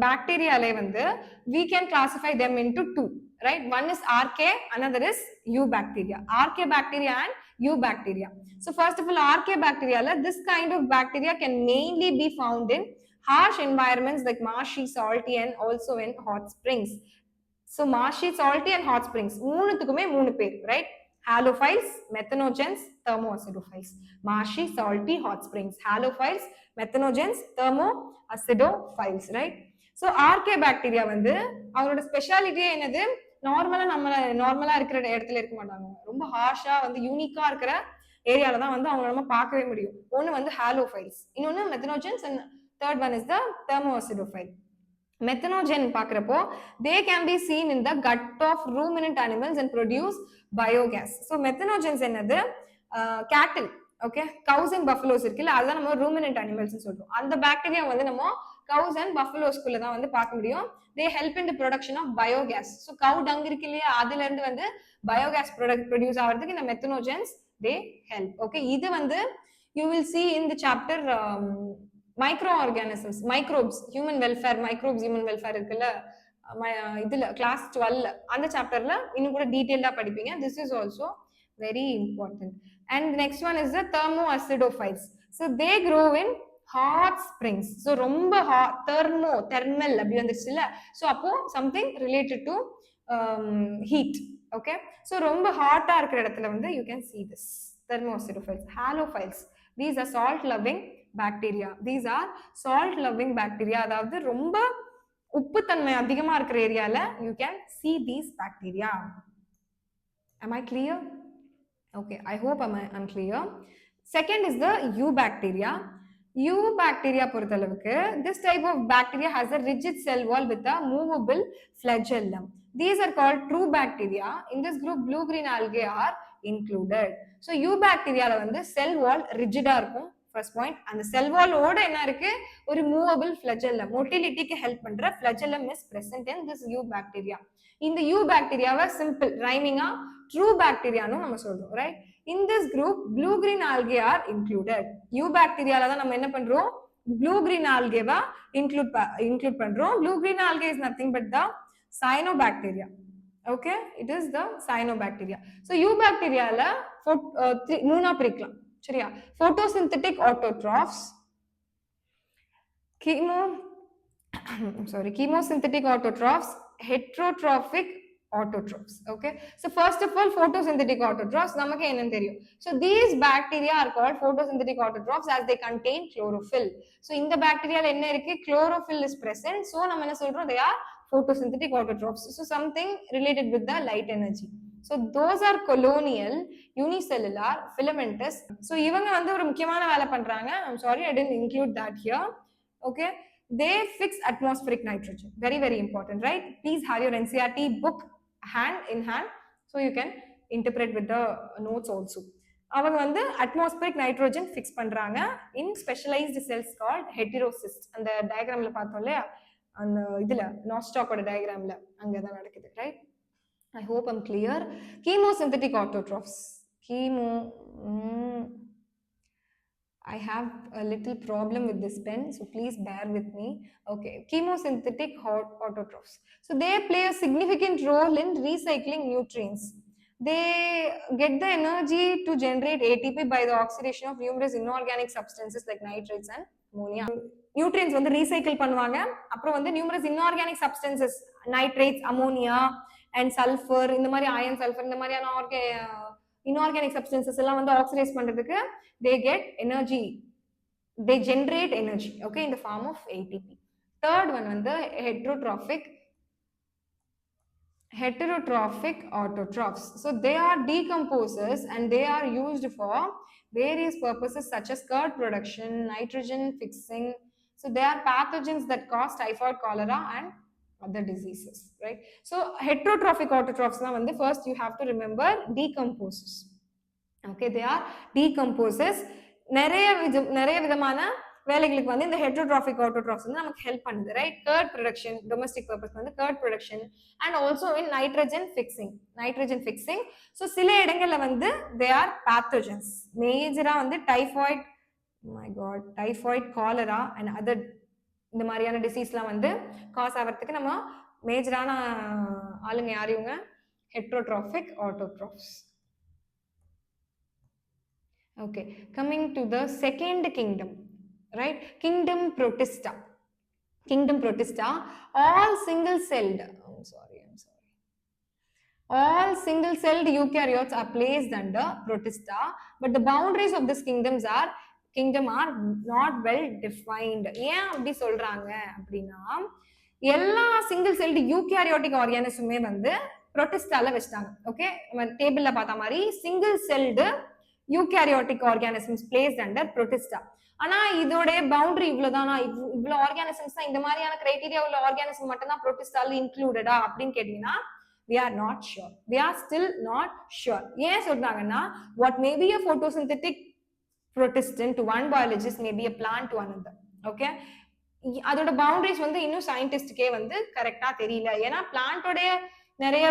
bacteria வந்து we can classify them into 2, right? One is archaea, another is eubacteria. Archaea bacteria and eubacteria. So first of all, archaea bacteria, this kind of bacteria can mainly be found in harsh environments like marshy, salty and also in hot springs. So marshy, salty and hot springs, மூணுத்துக்குமே 3 பேர், right? Halophiles, methanogens, thermoacidophiles. Marshy, salty, hot springs. Halophiles, methanogens, thermoacidophiles, right? So archaebacteria வந்து அவங்களோட ஸ்பெஷாலிட்டியே என்னது, நார்மலா இருக்கிற இடத்துல இருக்க மாட்டாங்க, ரொம்ப ஹார்ஷா வந்து யூனிக்கா இருக்கிற ஏரியால தான் வந்து அவங்க நம்ம பார்க்கவே முடியும். ஒன்னு வந்து ஹாலோஃபைல்ஸ், இன்னொன்னு methanogens, and third one is the thermoacidophile. Methanogen பார்க்குறப்போ they can be seen in the gut of ruminant animals and produce biogas. So methanogens என்னது, கேட்டில், ஓகே, கவுஸ் அண்ட் பஃபலோஸ் இருக்குல்ல, அதுதான் நம்ம ரூமினன்ட் அனிமல்ஸ் சொல்றோம். அந்த பாக்டீரியா வந்து நம்ம கவுஸ் அண்ட் பஃபலோஸ்குள்ள தான் வந்து பார்க்க முடியும். They help in the production of biogas. So cow dung இருக்கு இல்லையா, அதுல இருந்து வந்து பயோகேஸ் ப்ரொடியூஸ் ஆகிறதுக்கு இந்த மெத்தனோஜென்ஸ் they help. Okay, இது வந்து you will see in the chapter microorganisms, microbes, human welfare, microbes, human welfare இருக்குல்ல, இதுல கிளாஸ் 12 அந்த சாப்டர்ல இன்னும் கூட டீடைலா படிப்பீங்க. This is also very important. And the next one is the thermoacidophiles. So they grow in hot springs. So ரொம்ப hot, thermal அப்படி வந்துச்சுல்ல, so அப்போ something related to heat. Okay, so ரொம்ப ஹாட்டா இருக்கிற இடத்துல வந்து you can see this thermoacidophiles. Halophiles, these are salt loving bacteria. These are salt loving bacteria, அதாவது ரொம்ப உப்புத்தன்மை அதிகமா இருக்கிற ஏரியால you can see these bacteria. Am I clear? Okay, I hope I'm clear. Second is the eubacteria. Eubacteria பொறுத்தளவுக்கு this type of bacteria has a rigid cell wall with a movable flagellum. These are called true bacteria. In this group blue green algae are included. So eubacteria la வந்து cell wall rigid ஆ இருக்கும், first point. அந்த cell wall ஓட என்ன இருக்கு, ஒரு movable flagellum, motility க்கு help பண்ற flagellum is present in this eubacteria. இந்த eubacteria வ simple rhyming ஆ true bacteria னு நம்ம சொல்றோம், right? In this group blue green algae are included. eubacteria la தான் நம்ம என்ன பண்றோம், blue green algae வ include பண்றோம். blue green algae is nothing but the cyanobacteria. Okay, it is the cyanobacteria. So eubacteria la மூணா பிரிக்கலாம், சரியா? photosynthetic autotrophs, chemosynthetic autotrophs, heterotrophic autotrophs. Okay, so first of all photosynthetic autotrophs நமக்கு என்னன்னு தெரியும். So these bacteria are called photosynthetic autotrophs as they contain chlorophyll. So இந்த பாக்டீரியால என்ன இருக்கு, chlorophyll is present, so நம்ம என்ன சொல்றோம், they are photosynthetic autotrophs. So something related with the light energy. So those are colonial, unicellular, filamentous. So இவங்க வந்து ஒரு முக்கியமான வேலை பண்றாங்க. I'm sorry I didn't include that here. Okay, they fix atmospheric nitrogen. Very very important, right? Please have your NCERT book hand in hand so you can interpret with the notes also. அவங்க வந்து atmospheric nitrogen fix பண்றாங்க in specialized cells called heterocysts. அந்த டயகிராம்ல பார்த்தோம் இல்லையா, அந்த இதுல நாஸ்டாக்கோட டயகிராம்ல அங்கதான் நடக்குது, right? I hope I'm clear. Chemosynthetic autotrophs. I have a little problem with this pen, so please bear with me. Okay, chemosynthetic autotrophs. So they play a significant role in recycling nutrients. They get the energy to generate ATP by the oxidation of numerous inorganic substances like nitrates and ammonia. Nutrients வந்து recycle பண்ணுவாங்க, அப்புறம் வந்து numerous inorganic substances, nitrates, ammonia and sulfur, இந்த மாதிரி iron, sulfur, இந்த மாதிரியான inorganic substances எல்லாம் வந்து oxidize பண்றதுக்கு they get energy, they generate energy, okay, in the form of ATP. Third one வந்து heterotrophic autotrophs. So they are decomposers and they are used for various purposes such as curd production, nitrogen fixing. So they are pathogens that cause typhoid, cholera and other diseases, right? So heterotrophic autotrophs na வந்து first you have to remember decomposers. Okay, they are decomposers. நிறைய விதமான வேலைகளுக்கு வந்து இந்த heterotrophic autotrophs வந்து நமக்கு help பண்ணுது, right? curd production, domestic purpose வந்து curd production and also in nitrogen fixing. So சில இடங்கள்ல வந்து they are pathogens. மேஜரா வந்து typhoid, cholera and other இந்த மாதிரியான டிசீஸ்லாம் வந்து காஸ் ஆகிறதுக்கு நம்ம மேஜரான ஆளுங்க யார், இவங்க heterotrophic autotrophs. Okay, coming to the second kingdom, right? Kingdom Protista, all single celled, All single-celled eukaryotes are placed under Protista, but the boundaries of this kingdom are not well defined. ஏன் அப்படி சொல்றாங்க அப்படின்னா எல்லா single celled eukaryotic ஆர்கானிசமே வந்து புரோட்டிஸ்டால வச்சிட்டாங்க. Okay, நம்ம டேபிள்ல பார்த்த மாதிரி single celled eukaryotic organisms placed under Protista. ஆனா இதோடைய பவுண்டரி இவ்வளவுதானா, இவ்வளவு ஆர்கானிசம்ஸ் தான், இந்த மாதிரியான கிரைட்டீரியா உள்ள ஆர்கானிசம் மட்டும் தான் புரோட்டிஸ்டால இன்க்ளூடடா அப்படின்னு கேட்டீங்கன்னா we are not sure. We are still not sure. ஏன் சொல்றாங்கன்னா what may be a photosynthetic protestant to one biologist may be a plant to another. Okay, அதோட பவுண்டரிஸ் வந்து இன்னும் சயின்டிஸ்டுக்கே வந்து கரெக்டா தெரியல. ஏன்னா பிளான்டோடைய நிறைய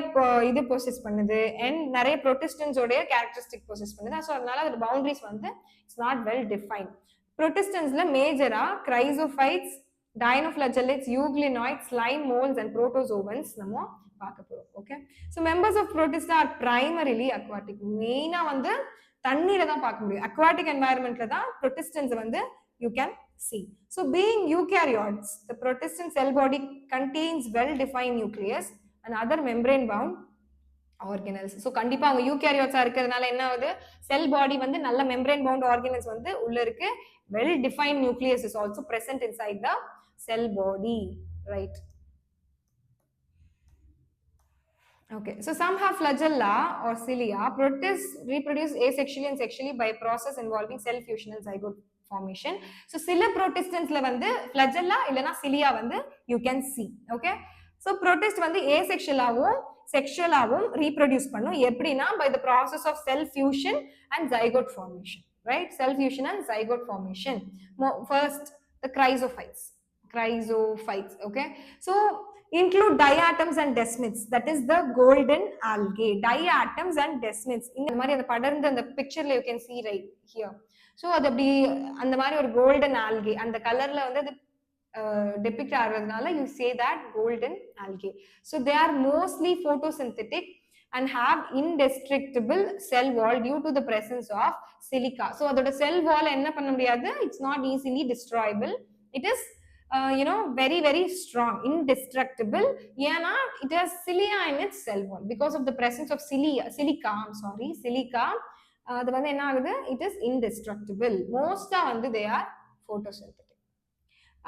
இது ப்ரொசஸ் பண்ணுது அண்ட் நிறைய ப்ரொட்டிஸ்டன்ஸோடைய கேரக்டரிஸ்டிக் ப்ரொசஸ் பண்ணுது. ஸோ அதனால அதோட பவுண்டரிஸ் வந்து இட்ஸ் நாட் வெல் டிஃபைன். ப்ரொட்டிஸ்டன்ஸ்ல மேஜரா chrysophytes, dinoflagellates, euglenoids, slime moulds and protozoans நம்ம பார்க்க போறோம். Okay, so members of Protista are primarily aquatic. மெயினா வந்து தண்ணீரை தான் பார்க்க முடியும். அக்வாட்டிக் என்வாயர்மெண்ட்ல தான் புரோட்டிஸ்டன்ஸ் வந்து you can see. So being eukaryotes, the protestant cell body contains well-defined nucleus and other membrane-bound organelles. So கண்டிப்பா அவங்க eukaryotes இருக்கிறதுனால என்ன ஆகுது, செல் பாடி வந்து நல்ல membrane-bound organelles வந்து உள்ள இருக்கு. Well-defined nucleus is also present inside the cell body, right? Okay, so some have flagella or cilia. Protists reproduce asexually and sexually by a process involving cell fusion and zygote formation. So சில protistants வந்து flagella இல்லனா cilia வந்து you can see. Okay, so protist வந்து asexual-ஆவும் sexual-ஆவும் reproduce பண்ணும். எப்படினா by the process of cell fusion and zygote formation, right? Cell fusion and zygote formation. First the chrysophytes. Okay, so include diatoms and desmids, that is the golden algae. Diatoms and desmids இந்த மாதிரி அந்த படர்ந்த அந்த pictureல you can see right here. So அது அப்படி அந்த மாதிரி ஒரு golden algae அந்த கலர்ல வந்து அது depict ஆகிறதுனால you say that golden algae. So they are mostly photosynthetic and have indestructible cell wall due to the presence of silica. So அதோட cell wall என்ன பண்ண முடியாது, it's not easily destroyable. It is very very strong, indestructible. ஏன்னா it has cilia in its cell wall because of the presence of silica. அது வந்து என்ன ஆகுது, it is indestructible. மோஸ்டா வந்து they are photosynthetic.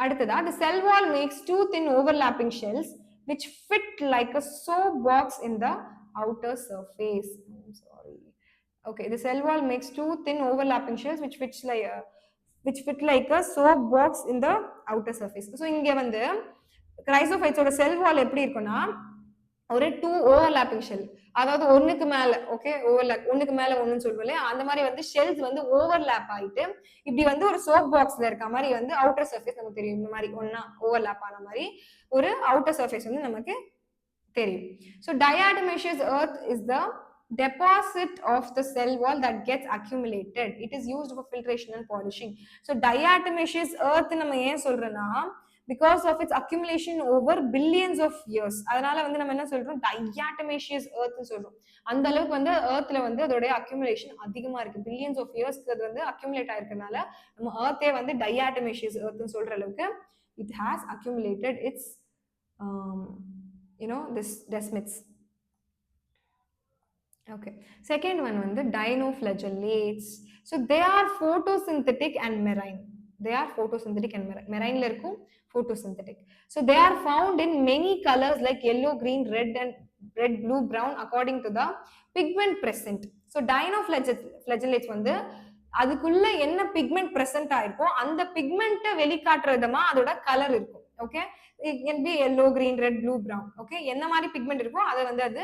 அடுத்ததா the cell wall makes two thin overlapping shells which fit like a soap box in the outer surface. Okay, the cell wall makes two thin overlapping shells which fit like a soap box in the outer surface. So இங்க வந்து chrysophytes ஓட cell wall எப்படி இருக்கும்னா ஒரு 2 overlapping shell, அதாவது ஒண்ணுக்கு மேல, okay, overlap ஒண்ணுக்கு மேல ஒண்ணுன்னு சொல்லுவோம்ல, அந்த மாதிரி வந்து ஷெல்ஸ் வந்து ஓவர்லாப் ஆயிட்டு இப்படி வந்து ஒரு சோப் பாக்ஸ்ல இருக்க மாதிரி வந்து அவுட்டர் சர்ஃபேஸ் நமக்கு தெரியும். இந்த மாதிரி ஒன்னா ஓவர்லாப் ஆன மாதிரி ஒரு அவுட்டர் சர்ஃபேஸ் வந்து நமக்கு தெரியும். So diatomaceous earth is the deposit of the cell wall that gets accumulated. It is used for filtration and polishing. So diatomaceous earth நம்ம ஏன் சொல்றோம்னா because of its accumulation over billions of years. அதனால வந்து நம்ம என்ன சொல்றோம், diatomaceous earth னு சொல்றோம். அந்த அளவுக்கு வந்து earthல வந்து அதோட accumulation அதிகமா இருக்கு. billions of years அது வந்து accumulate ஆயிருக்கனால நம்ம earth-ஏ வந்து diatomaceous earth னு சொல்ற அளவுக்கு it has accumulated its this desmids. Okay, second one வந்து dinoflagellates. So they are photosynthetic and marine. They are photosynthetic and marine la irukum photosynthetic. So they are found in many colors like yellow, green, red, blue, brown according to the pigment present. So dinoflagellates வந்து அதுக்குள்ள என்ன pigment present ஆயிருக்கோ அந்த pigment வெளிக்காட்டுறதுமா அதோட colour இருக்கும். Okay, it can be yellow, green, red, blue, brown. Okay, என்ன மாதிரி pigment இருக்கோ அதை வந்து அது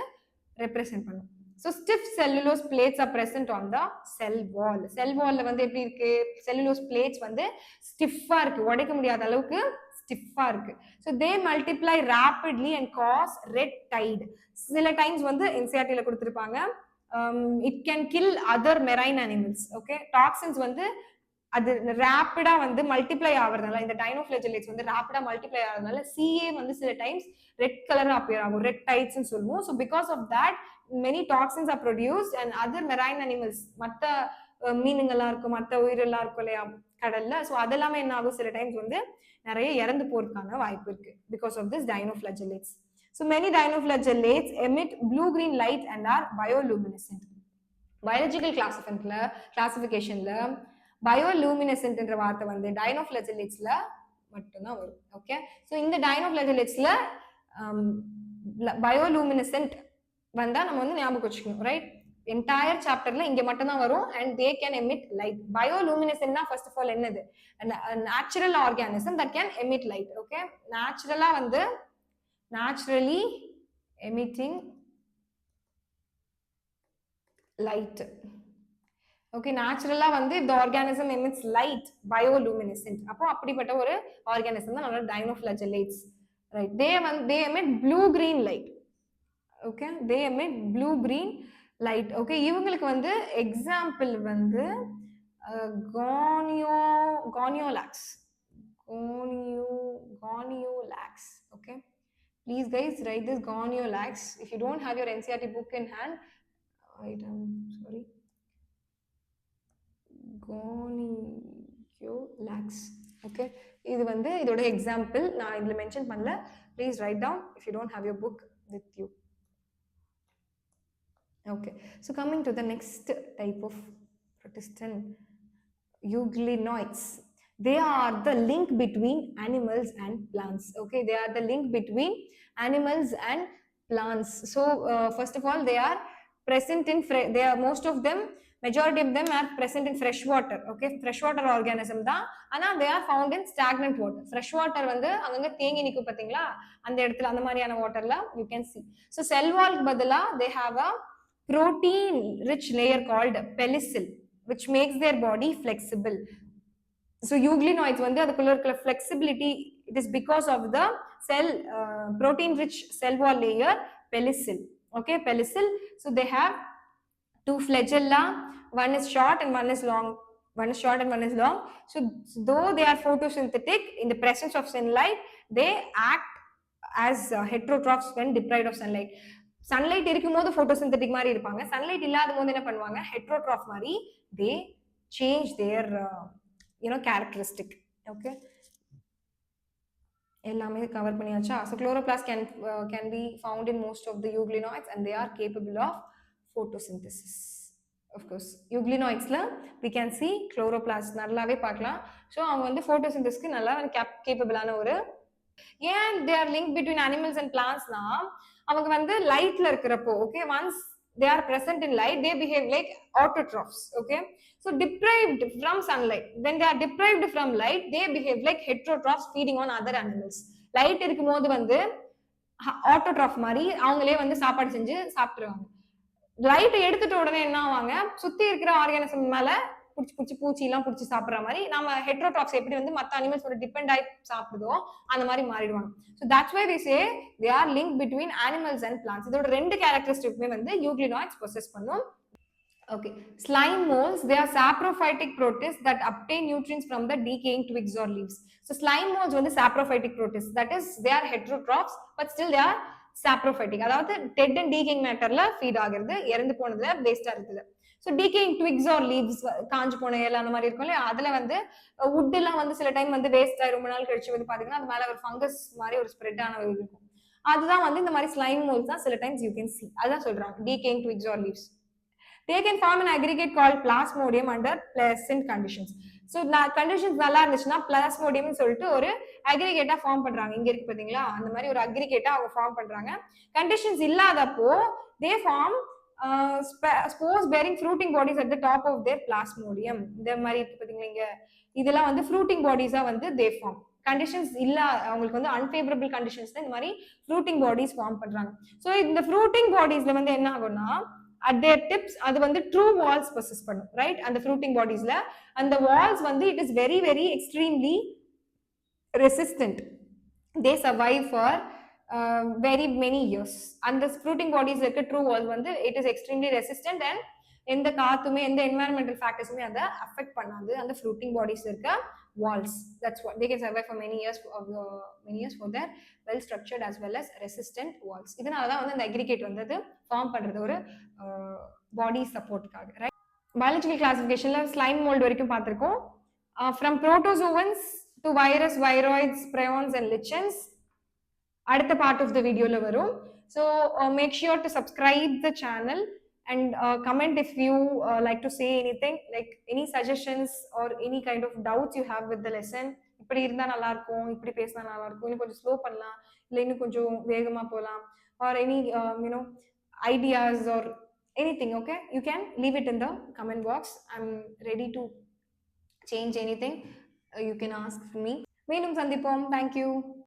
represent பண்ணும். So stiff cellulose plates are present on the cell wall. Cell wall ல வந்து எப்படி இருக்கு, cellulose plates வந்து ஸ்டிஃபா இருக்கு, உடைக்க முடியாத அளவுக்கு ஸ்டிஃபா இருக்கு. So they multiply rapidly and cause red tide. சில டைம்ஸ் வந்து NCERT ல கொடுத்திருப்பாங்க, it can kill other marine animals. Okay, toxins வந்து அது ரேப்பிடா வந்து மல்டிப்ளை ஆகிறதுனால, இந்த டைனோஃபிளஜெல்லேட்ஸ் வந்து ரேப்பிடா மல்டிப்ளை ஆகிறதுனால CA வந்து சில டைம்ஸ் ரெட் கலர் அப்பியர் ஆகும், ரெட் டைட்ஸ்னு சொல்லுவோம். So because of that many toxins are produced and other marine animals, மற்ற மீனுங்கெல்லாம் இருக்கும், மற்ற உயிரெல்லாம் இருக்கும் இல்லையா கடல்ல, ஸோ அதெல்லாமே என்ன ஆகும், சில டைம்ஸ் வந்து நிறைய இறந்து போறதுக்கான வாய்ப்பு இருக்கு because of this dinoflagellates. So many dinoflagellates emit blue-green light and are bioluminescent. Biological classificationல bioluminescentன்ற வார்த்தை வந்து dinoflagellateஸ்ல மட்டும்தான் வரும். ஓகே, ஸோ இந்த dinoflagellateஸ்ல bioluminescent வந்தா நம்ம வந்து ஞாபகம் வச்சுக்கணும், ரைட்? என்டையர் சாப்டர்ல இங்க மட்டும் தான் வரும். and they can emit light. Bioluminescent னா first of all என்னது? natural organism that can emit light. okay, naturally வந்து naturally emitting light. okay, naturally வந்து if the organism emits light, bioluminescent, அப்போ அப்படிப்பட்ட ஒரு organism தான் நம்மளோட dinoflagellates, right? they emit blue green light. okay, they emit blue green light. okay, இவங்களுக்கு வந்து example வந்து goniolax. okay, please guys write this goniolax. if you don't have your NCERT book in hand, wait, I'm sorry, goniolax. okay, இது வந்து இதோட example நான் இதுல mention பண்ணல. please write down if you don't have your book with you. okay, so coming to the next type of protist, euglenoids. they are the link between animals and plants. okay, they are the link between animals and plants. so first of all, they are present in they are most of them, majority of them are present in fresh water. okay, freshwater organism தான். ஆனா they are found in stagnant water. fresh water வந்து அங்கங்க தேங்கி நிக்கும் பாத்தீங்களா, அந்த இடத்துல அந்த மாதிரியான வாட்டர்ல you can see. so cell wall பதிலா they have a protein rich layer called pellicil, which makes their body flexible. so euglenoids வந்து அதுக்குள்ள இருக்கிற flexibility, it is because of the cell protein rich cell wall layer pellicil. okay, pellicil. so they have two flagella, one is short and one is long. so though they are photosynthetic, in the presence of sunlight they act as heterotrophs when deprived of sunlight. sunlight இருக்கும்போது photosynthetic மாதிரி இருப்பாங்க, sunlight இல்லாத போது என்ன பண்ணுவாங்க, heterotroph மாதிரி they change their characteristic. okay, எல்லாமே cover பண்ணியாச்சா? so chloroplast can be found in most of the euglenoids and they are capable of photosynthesis. of course, euglenoidsல we can see chloroplast நல்லாவே பார்க்கலாம். so அவங்க வந்து photosynthesisக்கு நல்லா கேப்பபிளான ஒரு, ஏன் they are linked between animals and plants னா, அவங்க வந்து லைட்ல இருக்கிறப்போ, okay, once they are present in light they behave like autotrophs. okay, so deprived from sunlight, when they are deprived from light they behave like heterotrophs feeding on other animals. Light இருக்கும்போது வந்து autotroph மாதிரி அவங்களே வந்து சாப்பாடு செஞ்சு சாப்பிட்டுருவாங்க. லைட்டை எடுத்துட்ட உடனே என்ன ஆவாங்க, சுத்தி இருக்கிற ஆர்கானிசம் மேல பூச்சி எல்லாம் பிடிச்சி சாப்பிடுற மாதிரி நம்ம ஹெட்ரோட்ராப்ஸ் எப்படி வந்து மற்ற அனிமல்ஸோட டிபெண்ட் ஆகி சாப்பிடுதோ அந்த மாதிரி மாறிடுவாங்க. So that's why they say they are linked between animals and plants. இதோட ரெண்டு கேரக்டரிஸ்டிக்குமே வந்து euglenoids possess பண்ணும். okay, slime molds, they are saprophytic protists that obtain nutrients from the decaying twigs or leaves. so slime molds வந்து saprophytic protists, that is they are heterotrophs but still they are saprophytic, அதாவது dead and decaying matterல feet ஆகிறது, இறந்து போனதுல வேஸ்டா இருக்குது. so decaying twigs or leaves, காஞ்சு போன இலை அந்த மாதிரி இருக்கும் இல்லையா, அதுல வந்து wood எல்லாம் வந்து சில டைம் வந்து வேஸ்ட் ஆகி ரொம்ப நாள் கழிச்சு வந்து பாத்தீங்கன்னா அது மேல ஒரு ஃபங்கஸ் மாதிரி ஒரு ஸ்ப்ரெட் ஆன இருக்கும், அதுதான் வந்து இந்த மாதிரி ஸ்லைம் மோல்ஸ் தான் சில டைம்ஸ் யூ கேன் see. அதான் சொல்றாங்க decaying twigs or leaves. they can form an aggregate called plasmodium under pleasant conditions. so conditions நல்லா இருந்துச்சுன்னா plasmodium சொல்லிட்டு ஒரு aggregate ஃபார்ம் பண்றாங்க. இங்க இருக்கு பாத்தீங்களா, அந்த மாதிரி ஒரு aggregate அவங்க ஃபார்ம் பண்றாங்க. conditions இல்லாதப்போ they form spores bearing fruiting bodies at the top of their plasmodium. இந்த மாதிரி இருக்கு பாத்தீங்களா, இங்க இதெல்லாம் வந்து fruiting bodies-ஆ வந்து they form. கண்டிஷன்ஸ் இல்ல, அவங்களுக்கு வந்து அன்ஃபேவரபிள் கண்டிஷன்ஸ் தான் இந்த மாதிரி ஃப்ரூட்டிங் பாடிஸ் ஃபார்ம் பண்றாங்க. ஸோ இந்த ஃப்ரூட்டிங் பாடிஸ்ல வந்து என்ன ஆகும்னா at their tips அது வந்து true walls possess பண்ணும், right? அந்த fruiting bodiesல அந்த walls வந்து it is very very extremely resistant. they survive for very many years. அந்த fruiting bodies இருக்க true walls வந்து it is extremely resistant and எந்த காத்துமே எந்த environmental factorsமே அதை அஃபெக்ட் பண்ணாது அந்த fruiting bodies இருக்க walls. that's what they can survive for many years for their well structured as well as resistant walls. இதனால தான் வந்து அந்த aggregate வந்து ஃபார்ம் பண்றது ஒரு பாடி சப்போர்ட்டுக்காக, ரைட்? பயாலஜிக்கல் கிளாசிஃபிகேஷன்ல ஸ்லைம் மோல்ட் வரைக்கும் பார்த்திருக்கோம். from protozoans to virus, viroids, prions and lichens. அடுத்த பார்ட் ஆஃப் த வீடியோல வரும். So make sure to subscribe the channel and comment if you like to say anything, like any suggestions or any kind of doubts you have with the lesson. இப்படி இருந்தா நல்லா இருக்கும், இப்படி பேசினா நல்லா இருக்கும், இன்னும் கொஞ்சம் ஸ்லோ பண்ணலாம், இல்லை இன்னும் கொஞ்சம் வேகமா போகலாம், or any ideas or anything. Okay, you can leave it in the comment box. I'm ready to change anything. You can ask me. மீண்டும் சந்திப்போம். Thank you.